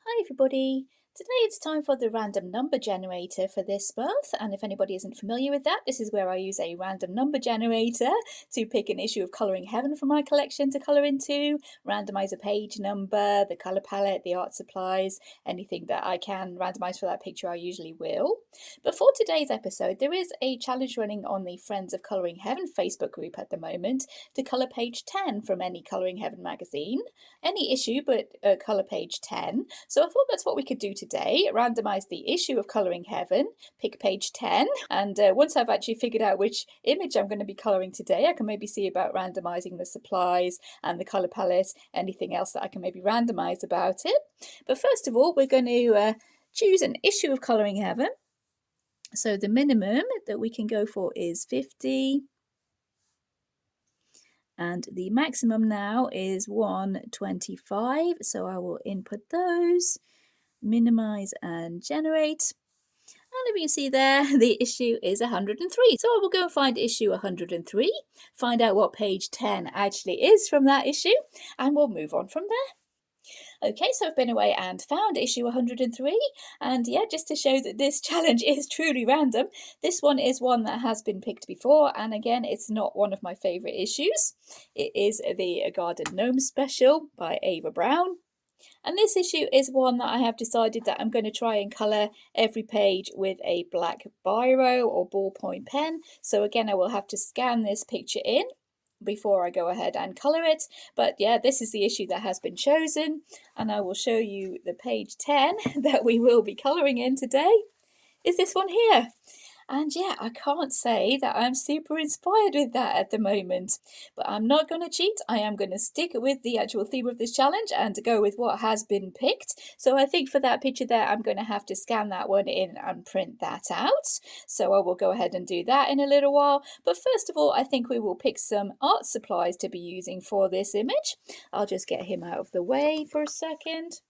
Hi everybody! Today it's time for the random number generator for this month, and if anybody isn't familiar with that, this is where I use a random number generator to pick an issue of Colouring Heaven from my collection to colour into, randomise a page number, the colour palette, the art supplies, anything that I can randomise for that picture I usually will. But for today's episode, there is a challenge running on the Friends of Colouring Heaven Facebook group at the moment to colour page 10 from any Colouring Heaven magazine. Any issue but colour page 10. So I thought that's what we could do today, randomise the issue of Colouring Heaven, pick page 10, and once I've actually figured out which image I'm going to be colouring today, I can maybe see about randomising the supplies and the colour palette, anything else that I can maybe randomise about it. But first of all, we're going to choose an issue of Colouring Heaven. So the minimum that we can go for is 50. And the maximum now is 125. So I will input those, minimize and generate. And if you see there, the issue is 103. So I will go and find issue 103, find out what page 10 actually is from that issue, and we'll move on from there. Okay, so I've been away and found issue 103, and yeah, just to show that this challenge is truly random, this one is one that has been picked before, and again, it's not one of my favourite issues. It is the Garden Gnome Special by Ava Brown. And this issue is one that I have decided that I'm going to try and colour every page with a black biro or ballpoint pen. So again, I will have to scan this picture in before I go ahead and colour it. But yeah, this is the issue that has been chosen, and I will show you the page 10 that we will be colouring in today. Is this one here? And yeah, I can't say that I'm super inspired with that at the moment, but I'm not going to cheat. I am going to stick with the actual theme of this challenge and go with what has been picked. So I think for that picture there, I'm going to have to scan that one in and print that out. So I will go ahead and do that in a little while. But first of all, I think we will pick some art supplies to be using for this image. I'll just get him out of the way for a second.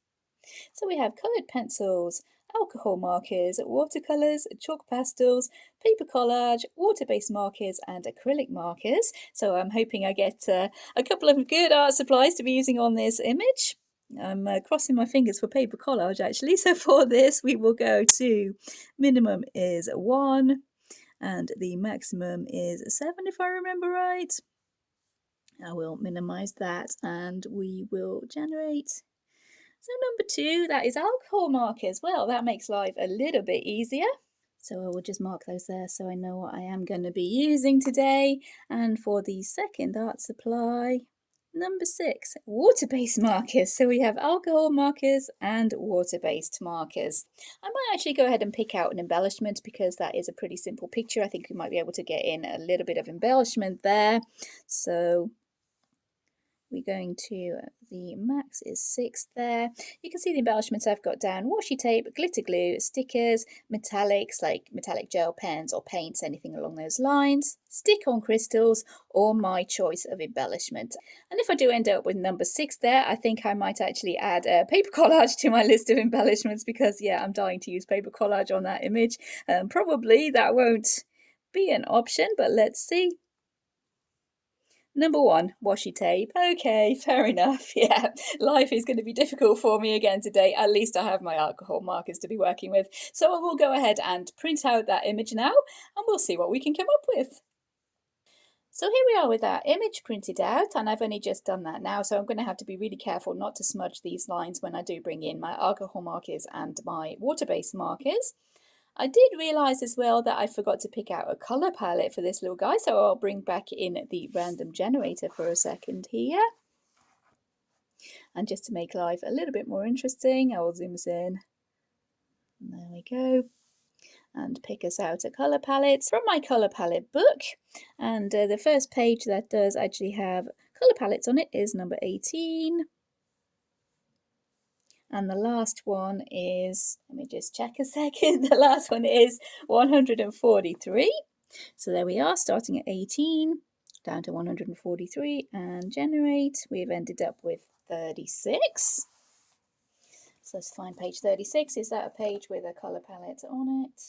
So we have coloured pencils, alcohol markers, watercolours, chalk pastels, paper collage, water-based markers and acrylic markers. So I'm hoping I get a couple of good art supplies to be using on this image. I'm crossing my fingers for paper collage actually. So for this we will go to minimum is 1 and the maximum is 7 if I remember right. I will minimise that and we will generate. So number 2, that is alcohol markers. Well, that makes life a little bit easier. So I will just mark those there so I know what I am going to be using today. And for the second art supply, number 6, water-based markers. So we have alcohol markers and water-based markers. I might actually go ahead and pick out an embellishment because that is a pretty simple picture. I think we might be able to get in a little bit of embellishment there. So we're going to, the max is 6 there. You can see the embellishments I've got down: washi tape, glitter glue, stickers, metallics like metallic gel pens or paints, anything along those lines, stick-on crystals, or my choice of embellishment. And if I do end up with number 6 there, I think I might actually add a paper collage to my list of embellishments because yeah, I'm dying to use paper collage on that image. Probably that won't be an option, but let's see. Number 1, washi tape. Okay, fair enough. Yeah, life is going to be difficult for me again today. At least I have my alcohol markers to be working with. So I will go ahead and print out that image now and we'll see what we can come up with. So here we are with our image printed out, and I've only just done that now, so I'm going to have to be really careful not to smudge these lines when I do bring in my alcohol markers and my water-based markers. I did realise as well that I forgot to pick out a colour palette for this little guy, so I'll bring back in the random generator for a second here. And just to make life a little bit more interesting, I will zoom us in. And there we go. And pick us out a colour palette from my colour palette book. And the first page that does actually have colour palettes on it is number 18. And the last one is, let me just check a second, the last one is 143. So there we are, starting at 18, down to 143, and generate. We've ended up with 36. So let's find page 36. Is that a page with a colour palette on it?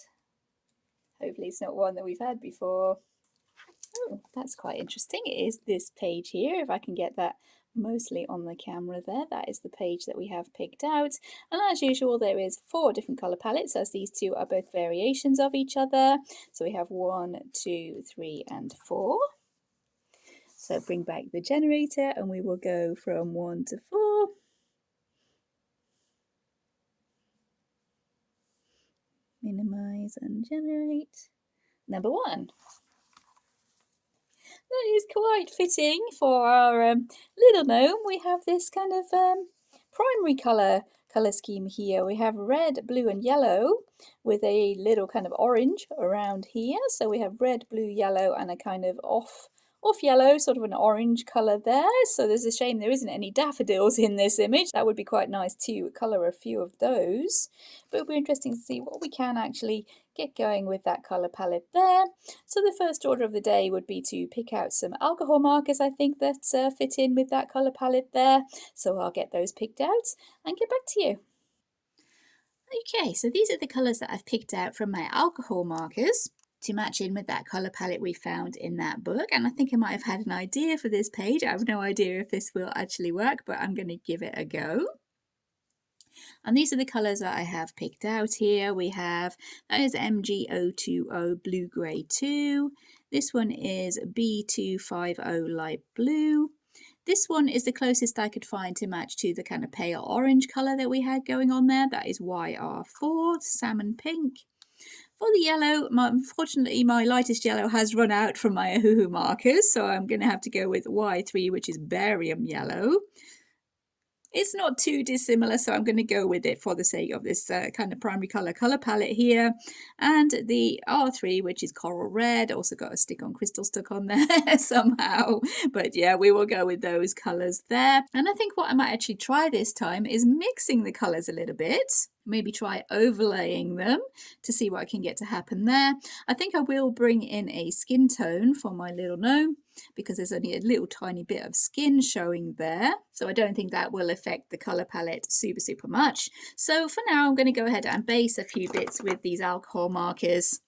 Hopefully it's not one that we've had before. Oh, that's quite interesting. It is this page here. If I can get that mostly on the camera there, that is the page that we have picked out. And as usual, there is 4 different colour palettes, as these 2 are both variations of each other. So we have 1, 2, 3 and 4. So bring back the generator and we will go from 1 to 4. Minimize and generate. Number 1. That is quite fitting for our little gnome. We have this kind of primary colour scheme here. We have red, blue and yellow with a little kind of orange around here. So we have red, blue, yellow and a kind of off yellow, sort of an orange colour there. So there's a shame there isn't any daffodils in this image. That would be quite nice to colour a few of those. But it'll be interesting to see what we can actually get going with that colour palette there. So the first order of the day would be to pick out some alcohol markers, I think, that fit in with that colour palette there. So I'll get those picked out and get back to you. Okay, so these are the colours that I've picked out from my alcohol markers to match in with that colour palette we found in that book. And I think I might have had an idea for this page. I have no idea if this will actually work, but I'm going to give it a go. And these are the colours that I have picked out here. We have, that is MG020 Blue Grey 2. This one is B250 Light Blue. This one is the closest I could find to match to the kind of pale orange colour that we had going on there. That is YR4, Salmon Pink. For the yellow, unfortunately, my lightest yellow has run out from my Ohuhu markers, so I'm going to have to go with Y3, which is Barium Yellow. It's not too dissimilar, so I'm going to go with it for the sake of this kind of primary colour palette here. And the R3, which is Coral Red, also got a stick-on crystal stuck on there somehow. But yeah, we will go with those colours there. And I think what I might actually try this time is mixing the colours a little bit. Maybe try overlaying them to see what I can get to happen there. I think I will bring in a skin tone for my little gnome because there's only a little tiny bit of skin showing there. So I don't think that will affect the colour palette super much. So for now, I'm going to go ahead and base a few bits with these alcohol markers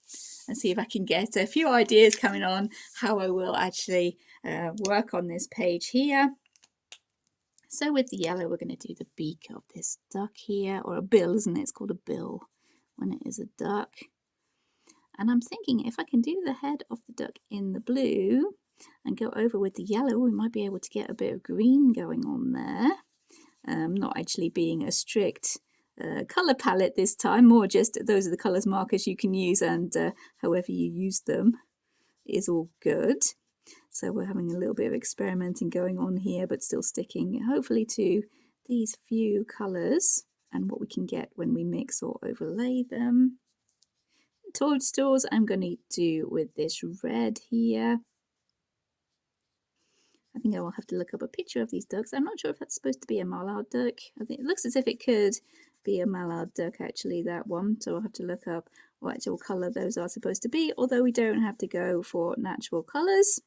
and see if I can get a few ideas coming on how I will actually work on this page here. So with the yellow, we're going to do the beak of this duck here, or a bill, isn't it? It's called a bill when it is a duck. And I'm thinking if I can do the head of the duck in the blue and go over with the yellow, we might be able to get a bit of green going on there. Not actually being a strict colour palette this time, more just those are the colours markers you can use, and however you use them is all good. So we're having a little bit of experimenting going on here, but still sticking hopefully to these few colours and what we can get when we mix or overlay them. Toadstools I'm going to do with this red here. I think I will have to look up a picture of these ducks. I'm not sure if that's supposed to be a mallard duck. I think it looks as if it could be a mallard duck, actually, that one. So I'll have to look up what actual colour those are supposed to be, although we don't have to go for natural colours.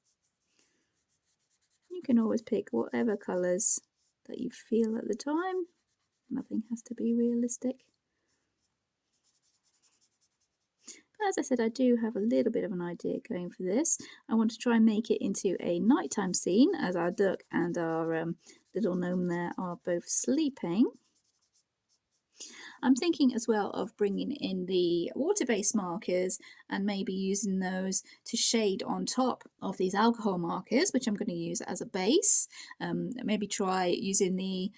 You can always pick whatever colours that you feel at the time. Nothing has to be realistic. But as I said, I do have a little bit of an idea going for this. I want to try and make it into a nighttime scene as our duck and our little gnome there are both sleeping. I'm thinking as well of bringing in the water-based markers and maybe using those to shade on top of these alcohol markers, which I'm going to use as a base. Maybe try using the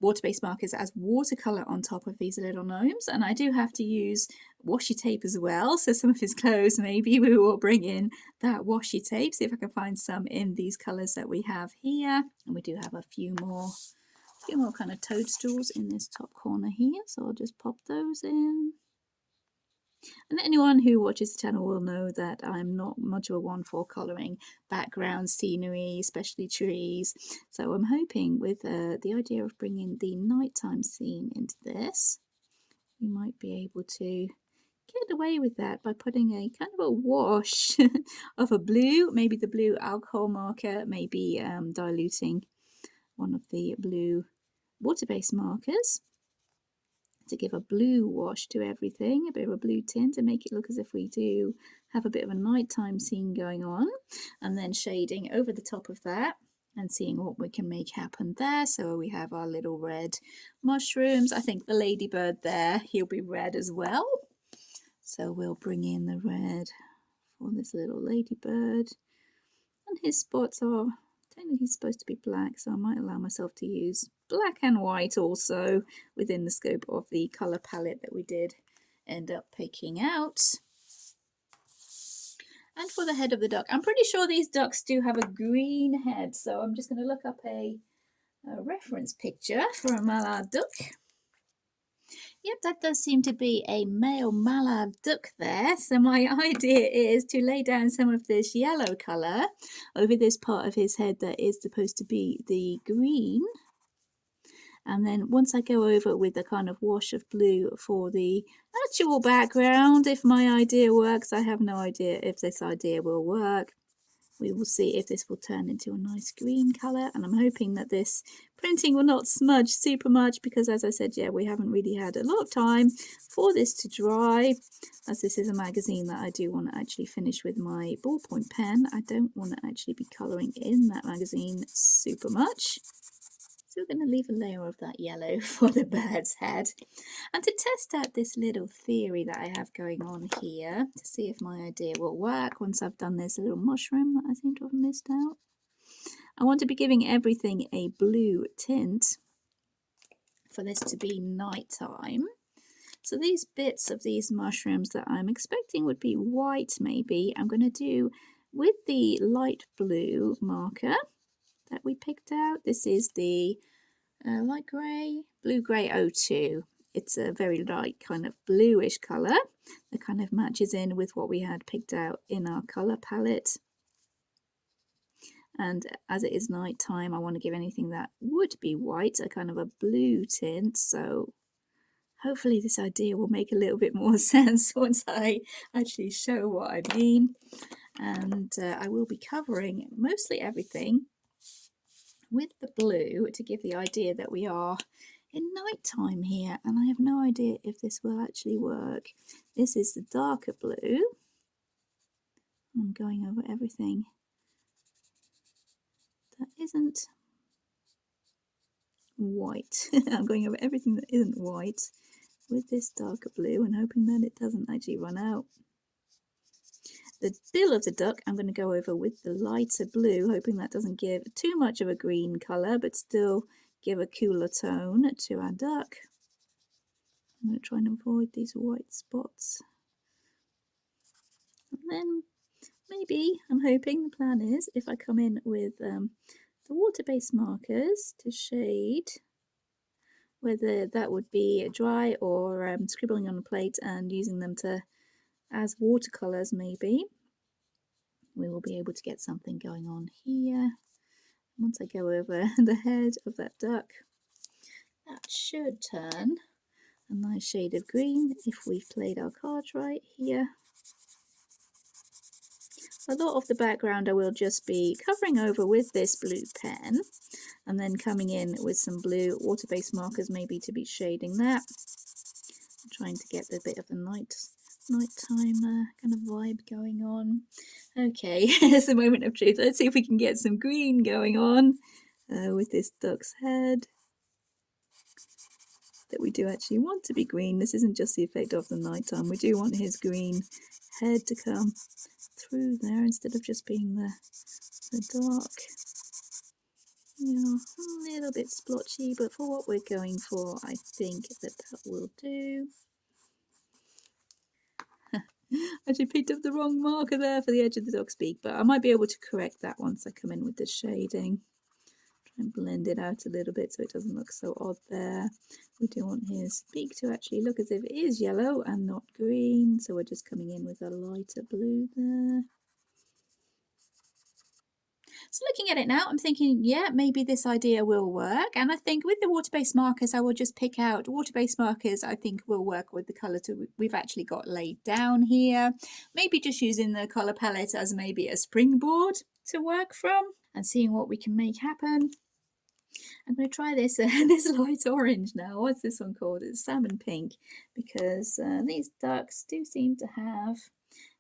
water-based markers as watercolour on top of these little gnomes. And I do have to use washi tape as well, so some of his clothes maybe we will bring in that washi tape, see if I can find some in these colours that we have here. And we do have a few more kind of toadstools in this top corner here, so I'll just pop those in. And anyone who watches the channel will know that I'm not much of a one for colouring background scenery, especially trees. So I'm hoping with the idea of bringing the nighttime scene into this, we might be able to get away with that by putting a kind of a wash of a blue, maybe the blue alcohol marker, maybe diluting one of the blue water-based markers to give a blue wash to everything, a bit of a blue tint, and make it look as if we do have a bit of a nighttime scene going on, and then shading over the top of that and seeing what we can make happen there. So we have our little red mushrooms. I think the ladybird there, he'll be red as well. So we'll bring in the red for this little ladybird. And his spots are technically supposed to be black, so I might allow myself to use black and white also within the scope of the colour palette that we did end up picking out. And for the head of the duck, I'm pretty sure these ducks do have a green head, so I'm just going to look up a reference picture for a mallard duck. Yep, that does seem to be a male mallard duck there. So my idea is to lay down some of this yellow colour over this part of his head that is supposed to be the green. And then once I go over with a kind of wash of blue for the actual background, if my idea works, I have no idea if this idea will work. We will see if this will turn into a nice green colour, and I'm hoping that this printing will not smudge super much because, as I said, yeah, we haven't really had a lot of time for this to dry, as this is a magazine that I do want to actually finish with my ballpoint pen. I don't want to actually be colouring in that magazine super much. So we're going to leave a layer of that yellow for the bird's head. And to test out this little theory that I have going on here, to see if my idea will work once I've done this little mushroom that I seem to have missed out, I want to be giving everything a blue tint for this to be nighttime. So these bits of these mushrooms that I'm expecting would be white maybe, I'm going to do with the light blue marker that we picked out. This is the light grey, blue grey 02. It's a very light kind of bluish colour that kind of matches in with what we had picked out in our colour palette. And as it is night time, I want to give anything that would be white a kind of a blue tint. So hopefully this idea will make a little bit more sense once I actually show what I mean. And I will be covering mostly everything with the blue to give the idea that we are in nighttime here, and I have no idea if this will actually work. This is the darker blue. I'm going over everything that isn't white. I'm going over everything that isn't white with this darker blue and hoping that it doesn't actually run out. The bill of the duck I'm going to go over with the lighter blue, hoping that doesn't give too much of a green colour, but still give a cooler tone to our duck. I'm going to try and avoid these white spots. And then maybe, I'm hoping, the plan is, if I come in with the water-based markers to shade, whether that would be dry or scribbling on a plate and using them to as watercolours maybe, we will be able to get something going on here. Once I go over the head of that duck, that should turn a nice shade of green if we've played our cards right here. A lot of the background I will just be covering over with this blue pen and then coming in with some blue water-based markers maybe to be shading that. I'm trying to get a bit of a nighttime kind of vibe going on. Okay, it's a moment of truth. Let's see if we can get some green going on with this duck's head. That we do actually want to be green. This isn't just the effect of the nighttime. We do want his green head to come through there instead of just being the dark. Yeah, a little bit splotchy, but for what we're going for, I think that will do. I actually picked up the wrong marker there for the edge of the dog's beak, but I might be able to correct that once I come in with the shading. Try and blend it out a little bit so it doesn't look so odd there. We do want his beak to actually look as if it is yellow and not green, so we're just coming in with a lighter blue there. So looking at it now, I'm thinking, yeah, maybe this idea will work. And I think with the water-based markers, I will just pick out water-based markers I think will work with the colour we've actually got laid down here. Maybe just using the colour palette as maybe a springboard to work from and seeing what we can make happen. I'm going to try this this light orange now. What's this one called? It's salmon pink, because these ducks do seem to have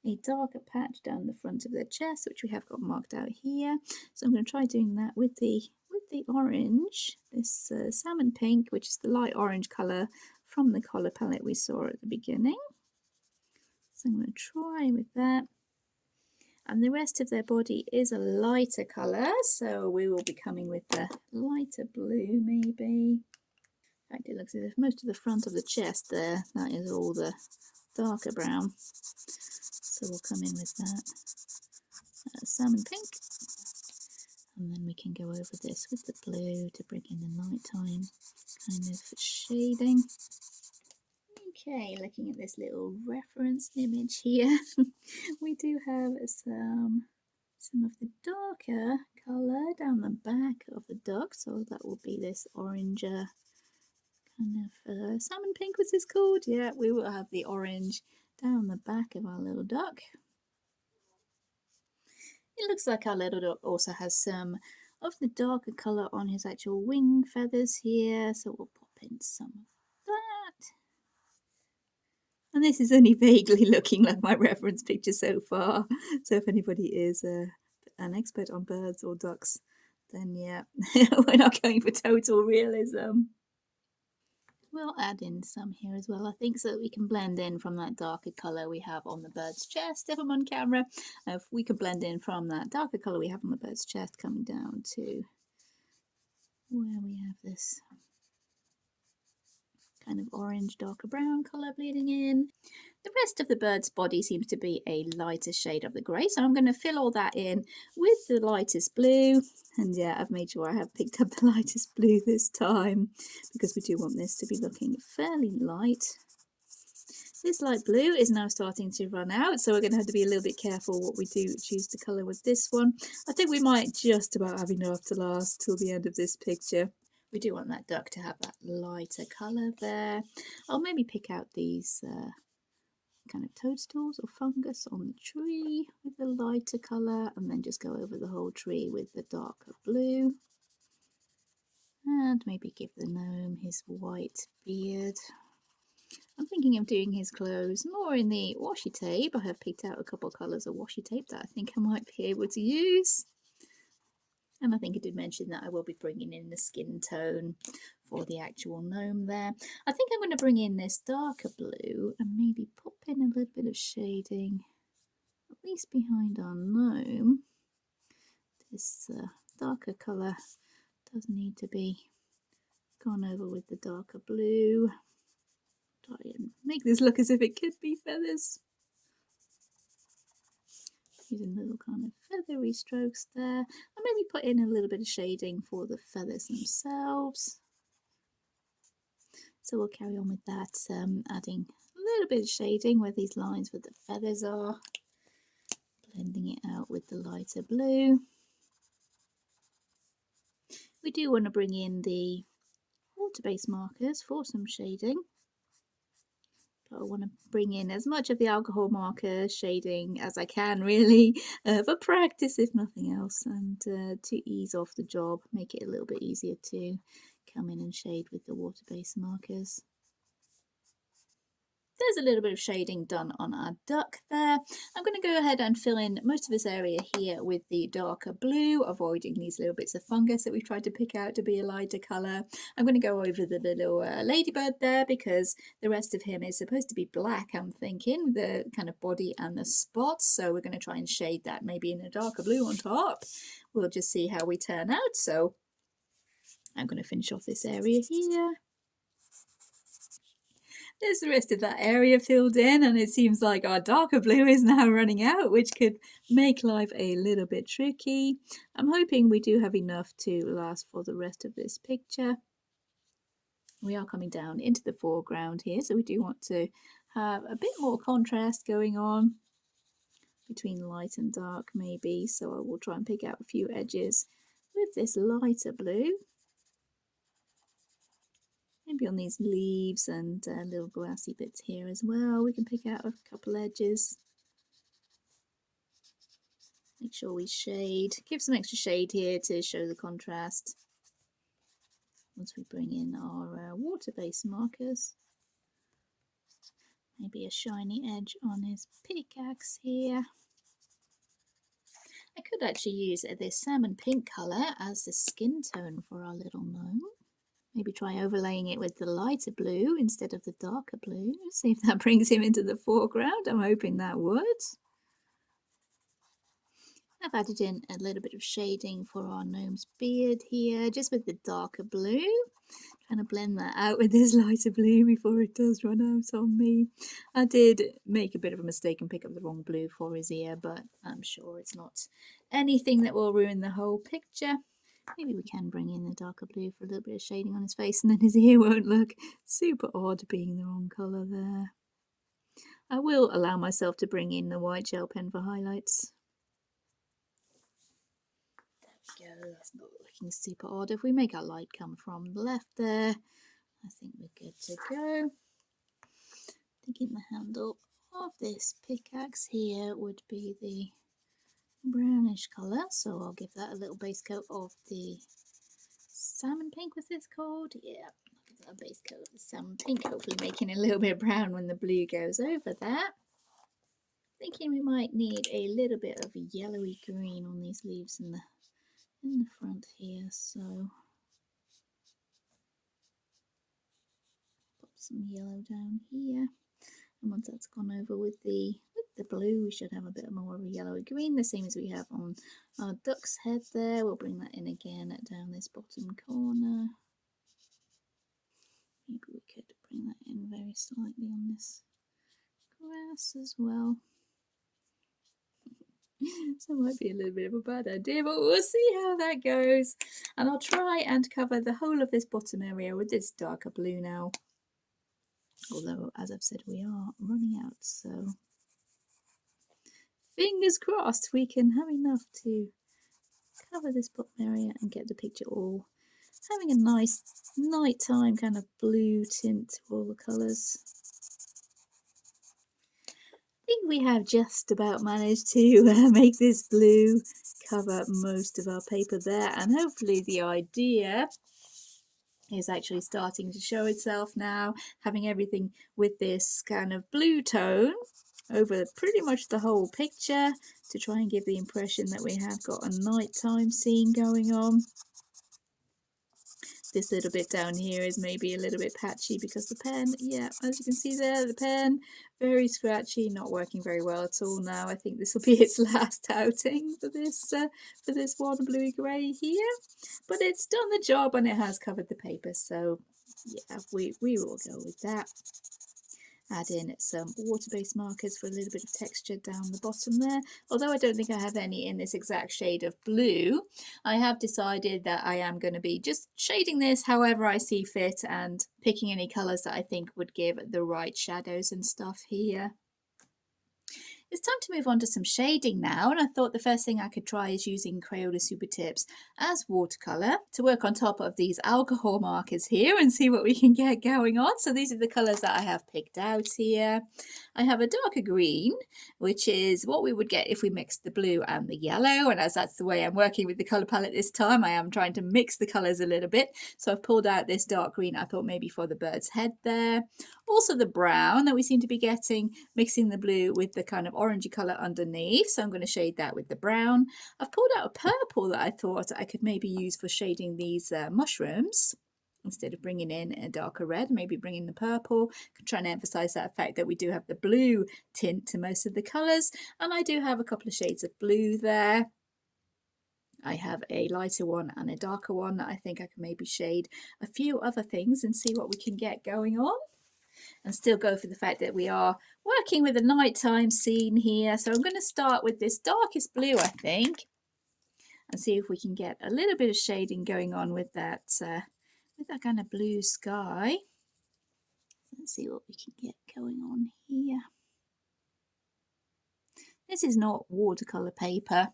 a darker patch down the front of their chest, which we have got marked out here. So I'm going to try doing that with the orange, this salmon pink, which is the light orange colour from the colour palette we saw at the beginning. So I'm going to try with that. And the rest of their body is a lighter colour, so we will be coming with the lighter blue maybe. In fact, it looks as if most of the front of the chest there, that is all the darker brown. So we'll come in with that salmon pink. And then we can go over this with the blue to bring in the nighttime kind of shading. Okay, looking at this little reference image here, we do have some of the darker colour down the back of the duck, so that will be this orange kind of salmon pink, was this called? Yeah, we will have the orange down the back of our little duck. It looks like our little duck also has some of the darker colour on his actual wing feathers here, so we'll pop in some of that. And this is only vaguely looking like my reference picture so far, so if anybody is an expert on birds or ducks, then yeah, we're not going for total realism. We'll add in some here as well, I think, so that we can blend in from that darker colour we have on the bird's chest if I'm on camera. If we can blend in from that darker colour we have on the bird's chest coming down to where we have this kind of orange, darker brown colour bleeding in. The rest of the bird's body seems to be a lighter shade of the grey, so I'm going to fill all that in with the lightest blue. And yeah, I've made sure I have picked up the lightest blue this time, because we do want this to be looking fairly light. This light blue is now starting to run out, so we're going to have to be a little bit careful what we do choose to colour with this one. I think we might just about have enough to last till the end of this picture. We do want that duck to have that lighter colour there. I'll maybe pick out these kind of toadstools or fungus on the tree with the lighter colour, and then just go over the whole tree with the darker blue. And maybe give the gnome his white beard. I'm thinking of doing his clothes more in the washi tape. I have picked out a couple of colours of washi tape that I think I might be able to use. And I think I did mention that I will be bringing in the skin tone for the actual gnome there. I think I'm going to bring in this darker blue and maybe pop in a little bit of shading, at least behind our gnome. This darker colour does need to be gone over with the darker blue. Try and make this look as if it could be feathers. Using little kind of feathery strokes there, and maybe put in a little bit of shading for the feathers themselves. So we'll carry on with that, adding a little bit of shading where these lines with the feathers are, blending it out with the lighter blue. We do want to bring in the water-based markers for some shading. But I want to bring in as much of the alcohol marker shading as I can, really, for practice if nothing else, and to ease off the job, make it a little bit easier to come in and shade with the water-based markers. There's a little bit of shading done on our duck there. I'm going to go ahead and fill in most of this area here with the darker blue, avoiding these little bits of fungus that we've tried to pick out to be a lighter colour. I'm going to go over the little ladybird there, because the rest of him is supposed to be black, I'm thinking, the kind of body and the spots. So we're going to try and shade that maybe in a darker blue on top. We'll just see how we turn out. So I'm going to finish off this area here. There's the rest of that area filled in, and it seems like our darker blue is now running out, which could make life a little bit tricky. I'm hoping we do have enough to last for the rest of this picture. We are coming down into the foreground here, so we do want to have a bit more contrast going on between light and dark maybe, so I will try and pick out a few edges with this lighter blue. Maybe on these leaves and little grassy bits here as well. We can pick out a couple edges. Make sure we shade. Give some extra shade here to show the contrast. once we bring in our water-based markers. Maybe a shiny edge on his pickaxe here. I could actually use this salmon pink colour as the skin tone for our little gnome. Maybe try overlaying it with the lighter blue instead of the darker blue. See if that brings him into the foreground. I'm hoping that would. I've added in a little bit of shading for our gnome's beard here, just with the darker blue. Trying to blend that out with this lighter blue before it does run out on me. I did make a bit of a mistake and pick up the wrong blue for his ear, but I'm sure it's not anything that will ruin the whole picture. Maybe we can bring in the darker blue for a little bit of shading on his face, and then his ear won't look super odd being the wrong colour there. I will allow myself to bring in the white gel pen for highlights. There we go, that's not looking super odd. If we make our light come from the left there, I think we're good to go. Thinking the handle of this pickaxe here would be the brownish colour, so I'll give that a little base coat of the salmon pink. Was this called? Yeah, I'll give that a base coat of the salmon pink, hopefully making it a little bit brown when the blue goes over that. Thinking we might need a little bit of a yellowy green on these leaves in the front here, so pop some yellow down here, and once that's gone over with the blue, we should have a bit more of a yellowy green, the same as we have on our duck's head there. We'll bring that in again down this bottom corner. Maybe we could bring that in very slightly on this grass as well. So it might be a little bit of a bad idea, but we'll see how that goes. And I'll try and cover the whole of this bottom area with this darker blue now. Although, as I've said, we are running out, so fingers crossed we can have enough to cover this bottom area and get the picture all having a nice nighttime kind of blue tint to all the colours. I think we have just about managed to make this blue cover most of our paper there, and hopefully the idea is actually starting to show itself now, having everything with this kind of blue tone over pretty much the whole picture to try and give the impression that we have got a nighttime scene going on. This little bit down here is maybe a little bit patchy because the pen, yeah, as you can see there, the pen, very scratchy, not working very well at all now. I think this will be its last outing for this water bluey grey here. But it's done the job and it has covered the paper, so yeah, we will go with that. Add in some water-based markers for a little bit of texture down the bottom there. Although I don't think I have any in this exact shade of blue, I have decided that I am going to be just shading this however I see fit and picking any colours that I think would give the right shadows and stuff here. It's time to move on to some shading now, and I thought the first thing I could try is using Crayola Super Tips as watercolour to work on top of these alcohol markers here and see what we can get going on. So these are the colours that I have picked out here. I have a darker green, which is what we would get if we mixed the blue and the yellow, and as that's the way I'm working with the colour palette this time, I am trying to mix the colours a little bit. So I've pulled out this dark green, I thought maybe for the bird's head there. Also the brown that we seem to be getting, mixing the blue with the kind of orangey colour underneath, so I'm going to shade that with the brown. I've pulled out a purple that I thought I could maybe use for shading these mushrooms. Instead of bringing in a darker red, maybe bring in the purple, trying to emphasize that fact that we do have the blue tint to most of the colours, and I do have a couple of shades of blue there. I have a lighter one and a darker one that I think I can maybe shade a few other things and see what we can get going on. And still go for the fact that we are working with a nighttime scene here. So I'm going to start with this darkest blue, I think, and see if we can get a little bit of shading going on with that kind of blue sky. Let's see what we can get going on here. This is not watercolour paper.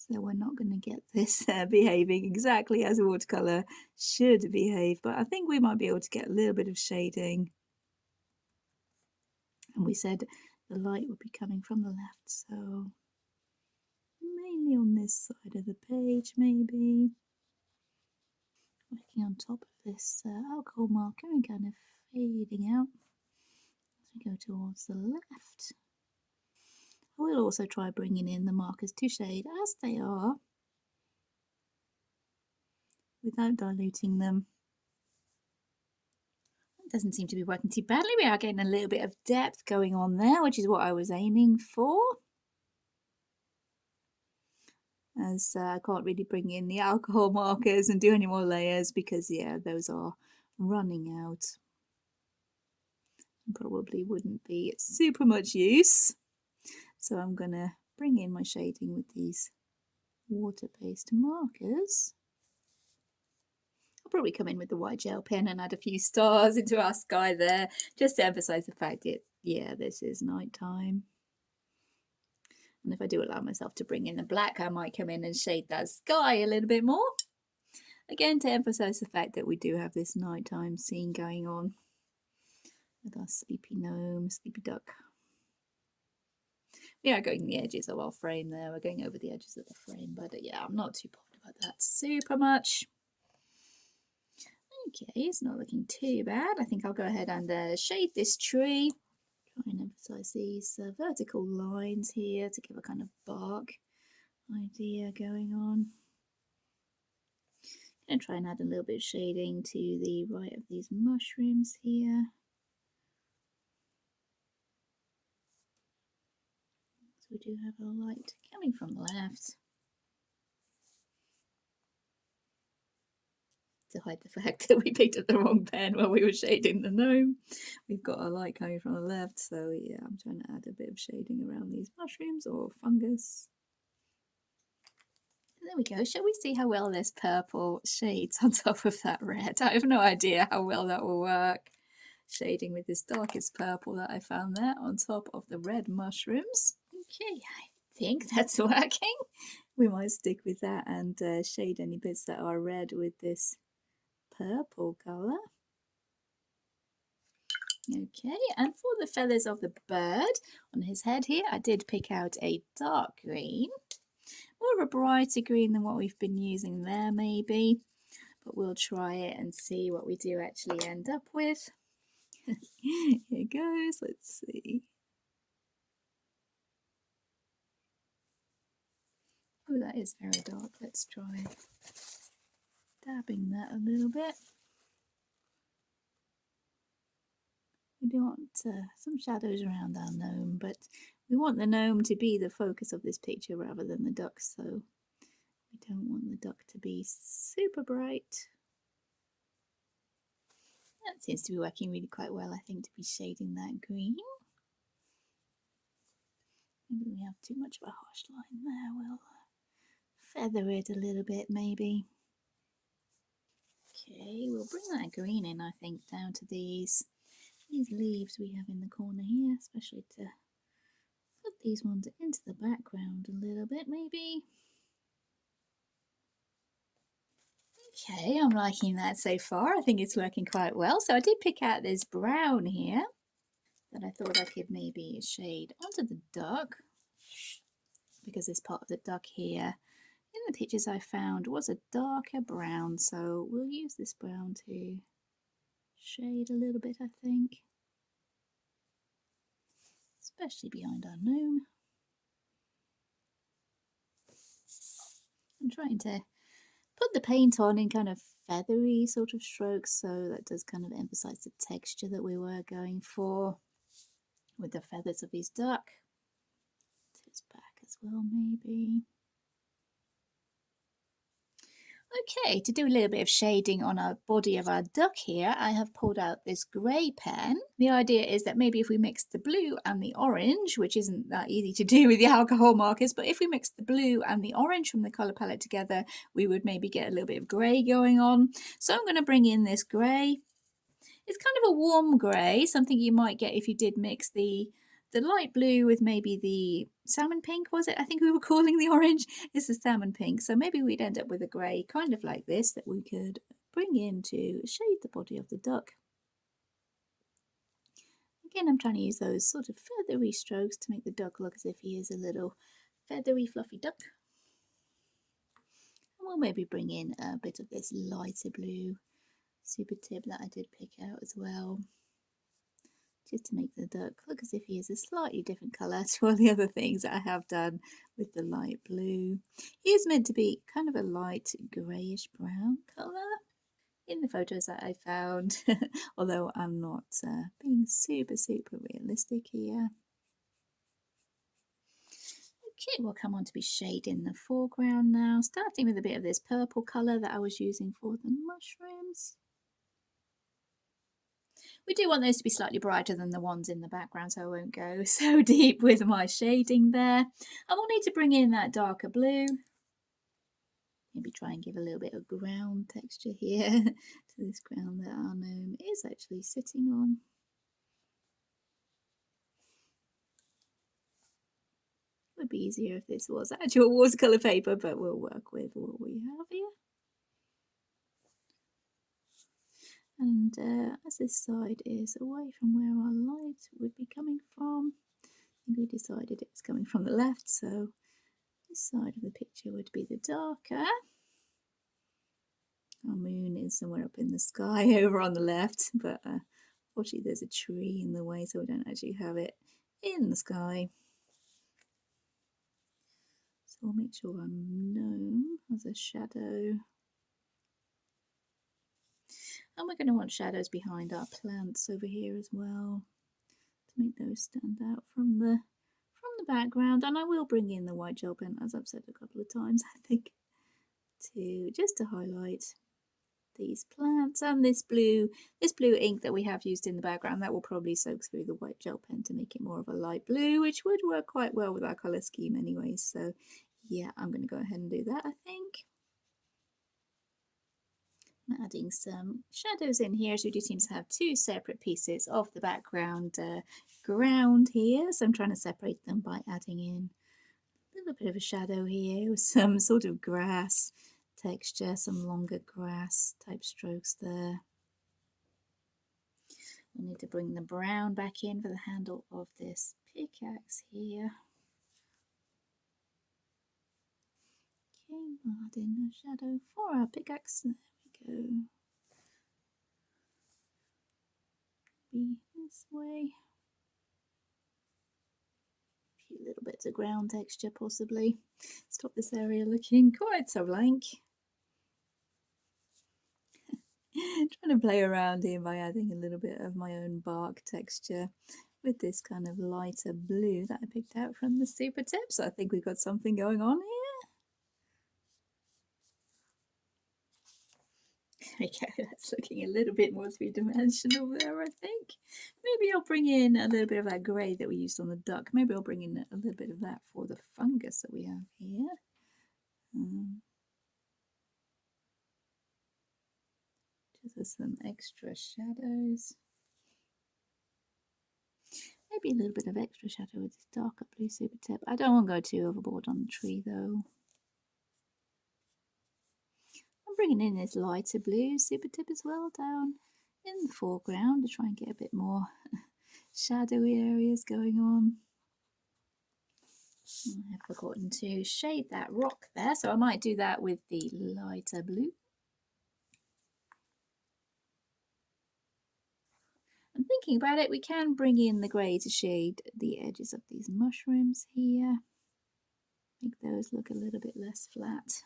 So we're not going to get this behaving exactly as watercolour should behave, but I think we might be able to get a little bit of shading. And we said the light would be coming from the left, so mainly on this side of the page maybe. Working on top of this alcohol marker and kind of fading out as we go towards the left. I will also try bringing in the markers to shade as they are without diluting them. It doesn't seem to be working too badly. We are getting a little bit of depth going on there, which is what I was aiming for. As I can't really bring in the alcohol markers and do any more layers because, yeah, those are running out. Probably wouldn't be super much use. So I'm going to bring in my shading with these water-based markers. I'll probably come in with the white gel pen and add a few stars into our sky there, just to emphasize the fact that, yeah, this is nighttime. And if I do allow myself to bring in the black, I might come in and shade that sky a little bit more. Again, to emphasize the fact that we do have this nighttime scene going on with our sleepy gnome, sleepy duck. We are going the edges of our frame there. We're going over the edges of the frame, but yeah, I'm not too bothered about that super much. Okay, it's not looking too bad. I think I'll go ahead and shade this tree. Try and emphasize these vertical lines here to give a kind of bark idea going on. I'm going to try and add a little bit of shading to the right of these mushrooms here. So we do have our light coming from the left to hide the fact that we picked up the wrong pen while we were shading the gnome. We've got our light coming from the left, so yeah, I'm trying to add a bit of shading around these mushrooms or fungus. There we go. Shall we see how well this purple shades on top of that red? I have no idea how well that will work. Shading with this darkest purple that I found there on top of the red mushrooms. Okay, I think that's working. We might stick with that and shade any bits that are red with this purple colour. Okay, and for the feathers of the bird on his head here, I did pick out a dark green. More of a brighter green than what we've been using there maybe, but we'll try it and see what we do actually end up with. Here goes, let's see. Oh, that is very dark. Let's try dabbing that a little bit. We do want some shadows around our gnome, but we want the gnome to be the focus of this picture rather than the duck, so we don't want the duck to be super bright. That seems to be working really quite well, I think, to be shading that green. Maybe we have too much of a harsh line there. We'll feather it a little bit, maybe. Okay, we'll bring that green in, I think, down to these leaves we have in the corner here, especially to put these ones into the background a little bit, maybe. Okay, I'm liking that so far. I think it's working quite well. So I did pick out this brown here that I thought I could maybe shade onto the duck, because this part of the duck here in the pictures I found was a darker brown, so we'll use this brown to shade a little bit, I think, especially behind our gnome. I'm trying to put the paint on in kind of feathery sort of strokes, so that does kind of emphasize the texture that we were going for with the feathers of his duck. To his back as well, maybe. Okay, to do a little bit of shading on our body of our duck here, I have pulled out this grey pen. The idea is that maybe if we mix the blue and the orange, which isn't that easy to do with the alcohol markers, but if we mix the blue and the orange from the colour palette together, we would maybe get a little bit of grey going on. So I'm going to bring in this grey. It's kind of a warm grey, something you might get if you did mix the light blue with maybe the salmon pink, was it? I think we were calling the orange. It's the salmon pink. So maybe we'd end up with a grey kind of like this that we could bring in to shade the body of the duck. Again, I'm trying to use those sort of feathery strokes to make the duck look as if he is a little feathery, fluffy duck. we'll maybe bring in a bit of this lighter blue super tip that I did pick out as well, just to make the duck look as if he is a slightly different colour to all the other things that I have done with the light blue. He is meant to be kind of a light greyish brown colour in the photos that I found, although I'm not being super realistic here. Okay, we'll come on to be shading the foreground now, starting with a bit of this purple colour that I was using for the mushrooms. We do want those to be slightly brighter than the ones in the background, so I won't go so deep with my shading there. And we'll need to bring in that darker blue. Maybe try and give a little bit of ground texture here to this ground that our gnome is actually sitting on. It would be easier if this was actual watercolour paper, but we'll work with what we have here. And as this side is away from where our light would be coming from, I think we decided it was coming from the left, so this side of the picture would be the darker. Our moon is somewhere up in the sky over on the left, but unfortunately there's a tree in the way, so we don't actually have it in the sky. So we'll make sure our gnome has a shadow. And we're going to want shadows behind our plants over here as well, to make those stand out from the background. And I will bring in the white gel pen, as I've said a couple of times, I think, just to highlight these plants. And this blue ink that we have used in the background, that will probably soak through the white gel pen to make it more of a light blue, which would work quite well with our colour scheme anyway. So yeah, I'm going to go ahead and do that, I think. I'm adding some shadows in here, so we do seem to have two separate pieces of the background ground here, so I'm trying to separate them by adding in a little bit of a shadow here with some sort of grass texture, some longer grass type strokes there. We need to bring the brown back in for the handle of this pickaxe here. Okay, we'll add in a shadow for our pickaxe. There we go. Be this way. A few little bits of ground texture possibly. Stop this area looking quite so blank. Trying to play around here by adding a little bit of my own bark texture with this kind of lighter blue that I picked out from the super tip. So I think we've got something going on here. There we go, that's looking a little bit more three-dimensional there, I think. Maybe I'll bring in a little bit of that grey that we used on the duck. Maybe I'll bring in a little bit of that for the fungus that we have here. Just with some extra shadows. Maybe a little bit of extra shadow with this darker blue super tip. I don't want to go too overboard on the tree though. I'm bringing in this lighter blue super tip as well down in the foreground to try and get a bit more shadowy areas going on. I have forgotten to shade that rock there, so I might do that with the lighter blue. And thinking about it, we can bring in the grey to shade the edges of these mushrooms here. Make those look a little bit less flat.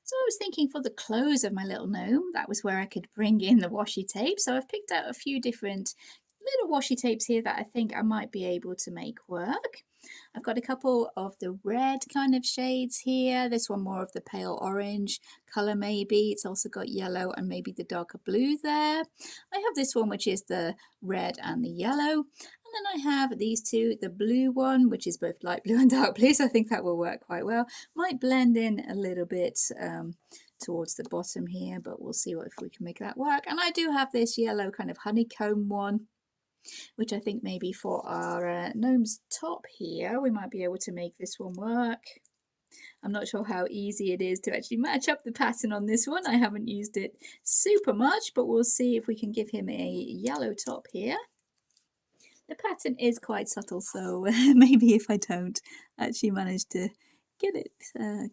So I was thinking for the clothes of my little gnome, that was where I could bring in the washi tape. So I've picked out a few different little washi tapes here that I think I might be able to make work. I've got a couple of the red kind of shades here. This one more of the pale orange colour maybe. It's also got yellow and maybe the darker blue there. I have this one which is the red and the yellow. And then I have these two, the blue one, which is both light blue and dark blue, so I think that will work quite well. Might blend in a little bit towards the bottom here, but we'll see if we can make that work. And I do have this yellow kind of honeycomb one, which I think maybe for our gnome's top here, we might be able to make this one work. I'm not sure how easy it is to actually match up the pattern on this one. I haven't used it super much, but we'll see if we can give him a yellow top here. The pattern is quite subtle, so maybe if I don't actually manage to get it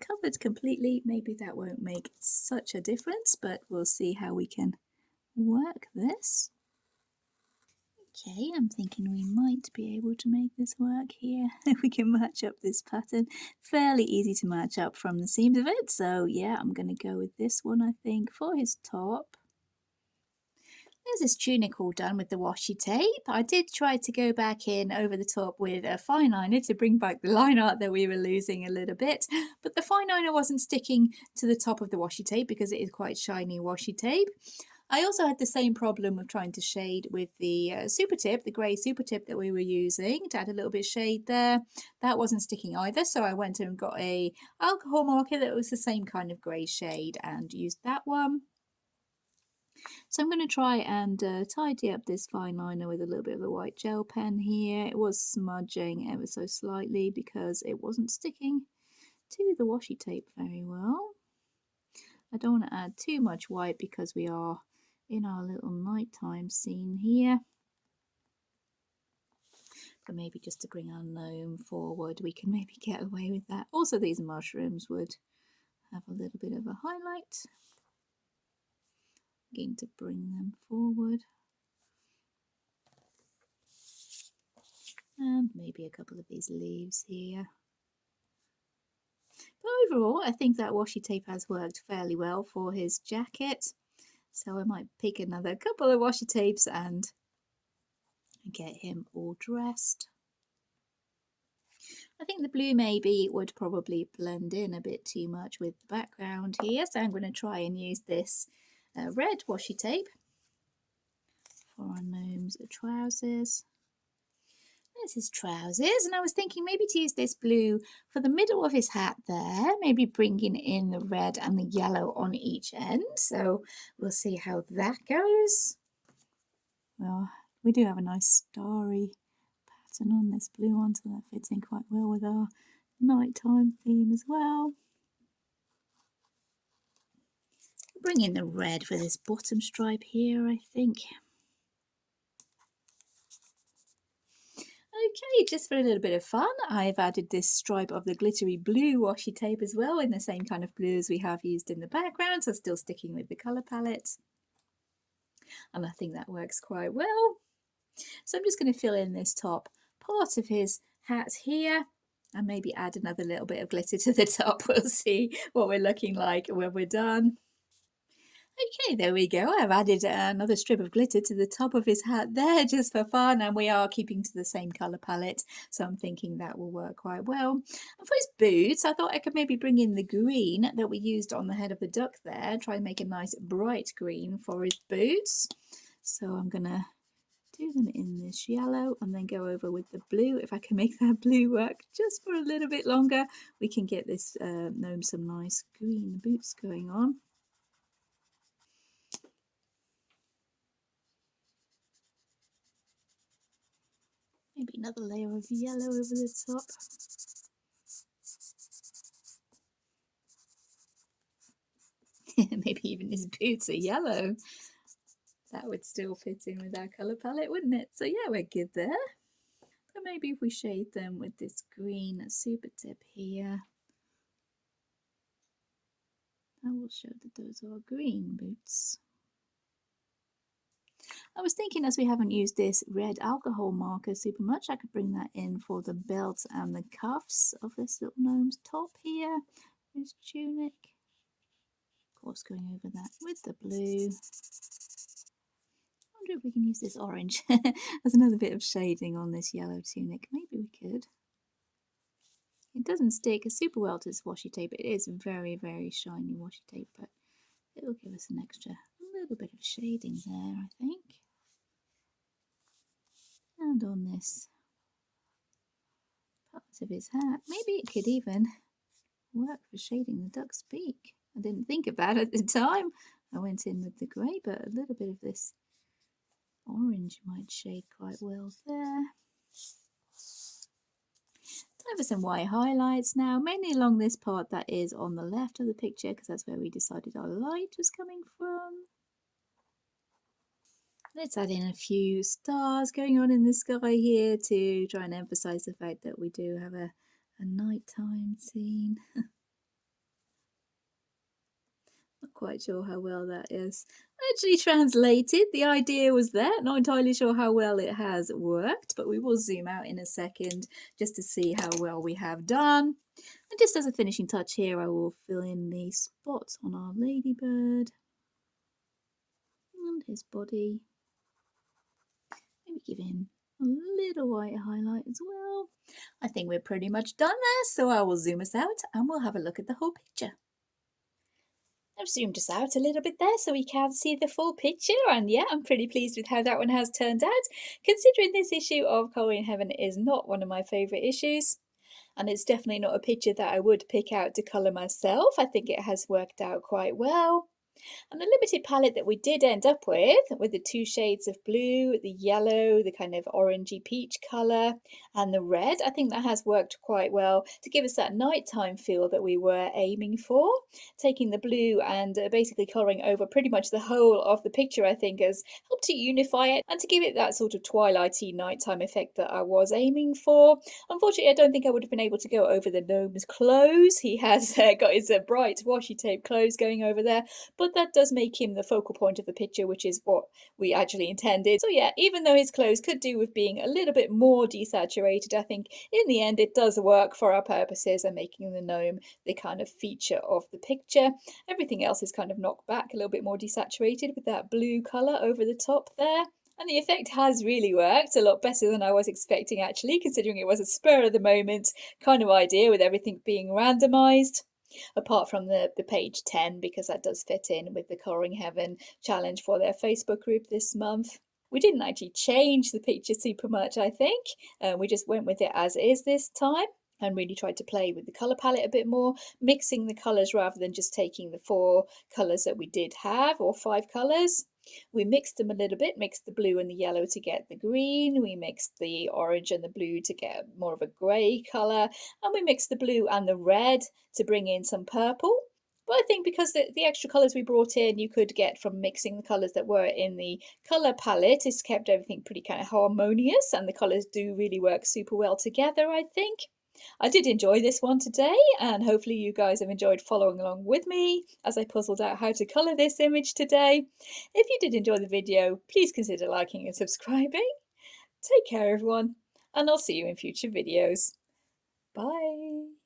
covered completely. Maybe that won't make such a difference, but we'll see how we can work this. Okay, I'm thinking we might be able to make this work here. If we can match up this pattern. Fairly easy to match up from the seams of it. So yeah, I'm going to go with this one, I think, for his top. There's this tunic all done with the washi tape. I did try to go back in over the top with a fine liner to bring back the line art that we were losing a little bit, but the fine liner wasn't sticking to the top of the washi tape because it is quite shiny washi tape. I also had the same problem of trying to shade with the super tip, the grey super tip that we were using to add a little bit of shade there. That wasn't sticking either, so I went and got a alcohol marker that was the same kind of grey shade and used that one. So I'm going to try and tidy up this fine liner with a little bit of the white gel pen here. It was smudging ever so slightly because it wasn't sticking to the washi tape very well. I don't want to add too much white because we are in our little nighttime scene here. But maybe just to bring our gnome forward, we can maybe get away with that. Also, these mushrooms would have a little bit of a highlight. Going to bring them forward. And maybe a couple of these leaves here. But overall, I think that washi tape has worked fairly well for his jacket. So I might pick another couple of washi tapes and get him all dressed. I think the blue maybe would probably blend in a bit too much with the background here. So I'm going to try and use this red washi tape for our gnome's trousers. There's his trousers, and I was thinking maybe to use this blue for the middle of his hat there, maybe bringing in the red and the yellow on each end. So we'll see how that goes. Well, we do have a nice starry pattern on this blue one, so that fits in quite well with our nighttime theme as well. Bring in the red for this bottom stripe here, I think. Okay, just for a little bit of fun, I've added this stripe of the glittery blue washi tape as well, in the same kind of blue as we have used in the background, so still sticking with the colour palette. And I think that works quite well. So I'm just going to fill in this top part of his hat here and maybe add another little bit of glitter to the top. We'll see what we're looking like when we're done. Okay, there we go. I've added another strip of glitter to the top of his hat there just for fun, and we are keeping to the same colour palette, so I'm thinking that will work quite well. And for his boots, I thought I could maybe bring in the green that we used on the head of the duck there, try and make a nice bright green for his boots. So I'm going to do them in this yellow and then go over with the blue. If I can make that blue work just for a little bit longer, we can get this gnome some nice green boots going on. Maybe another layer of yellow over the top. Maybe even his boots are yellow. That would still fit in with our colour palette, wouldn't it? So yeah, we're good there. But maybe if we shade them with this green super tip here, that will show that those are green boots. I was thinking, as we haven't used this red alcohol marker super much, I could bring that in for the belt and the cuffs of this little gnome's top here, his tunic. Of course, going over that with the blue. I wonder if we can use this orange as another bit of shading on this yellow tunic. Maybe we could. It doesn't stick super well to this washi tape. It is very, very shiny washi tape, but it'll give us an extra little bit of shading there, I think. And on this part of his hat, maybe it could even work for shading the duck's beak. I didn't think of that at the time. I went in with the grey, but a little bit of this orange might shade quite well there. Time for some white highlights now, mainly along this part that is on the left of the picture, because that's where we decided our light was coming from. Let's add in a few stars going on in the sky here to try and emphasize the fact that we do have a a nighttime scene. Not quite sure how well that is actually translated. The idea was there. Not entirely sure how well it has worked, but we will zoom out in a second just to see how well we have done. And just as a finishing touch here, I will fill in the spots on our ladybird and his body. Maybe give him a little white highlight as well. I think we're pretty much done there, so I will zoom us out and we'll have a look at the whole picture. I've zoomed us out a little bit there so we can see the full picture, and yeah, I'm pretty pleased with how that one has turned out, considering this issue of Colouring Heaven is not one of my favourite issues, and it's definitely not a picture that I would pick out to colour myself. I think it has worked out quite well. And the limited palette that we did end up with the two shades of blue, the yellow, the kind of orangey peach colour, and the red, I think that has worked quite well to give us that nighttime feel that we were aiming for. Taking the blue and basically colouring over pretty much the whole of the picture, I think, has helped to unify it and to give it that sort of twilighty nighttime effect that I was aiming for. Unfortunately, I don't think I would have been able to go over the gnome's clothes. He has got his bright washi tape clothes going over there, but that does make him the focal point of the picture, which is what we actually intended. So yeah, even though his clothes could do with being a little bit more desaturated, I think in the end it does work for our purposes and making the gnome the kind of feature of the picture. Everything else is kind of knocked back a little bit more desaturated with that blue colour over the top there. And the effect has really worked a lot better than I was expecting, actually, considering it was a spur of the moment kind of idea with everything being randomised. Apart from the page 10, because that does fit in with the Colouring Heaven challenge for their Facebook group this month. We didn't actually change the picture super much, I think. We just went with it as is this time and really tried to play with the colour palette a bit more, mixing the colours rather than just taking the 4 colours that we did have, or 5 colours. We mixed them a little bit, mixed the blue and the yellow to get the green, we mixed the orange and the blue to get more of a grey colour, and we mixed the blue and the red to bring in some purple. But I think because the extra colours we brought in, you could get from mixing the colours that were in the colour palette, it's kept everything pretty kind of harmonious, and the colours do really work super well together, I think. I did enjoy this one today, and hopefully you guys have enjoyed following along with me as I puzzled out how to colour this image today. If you did enjoy the video, please consider liking and subscribing. Take care everyone, and I'll see you in future videos. Bye!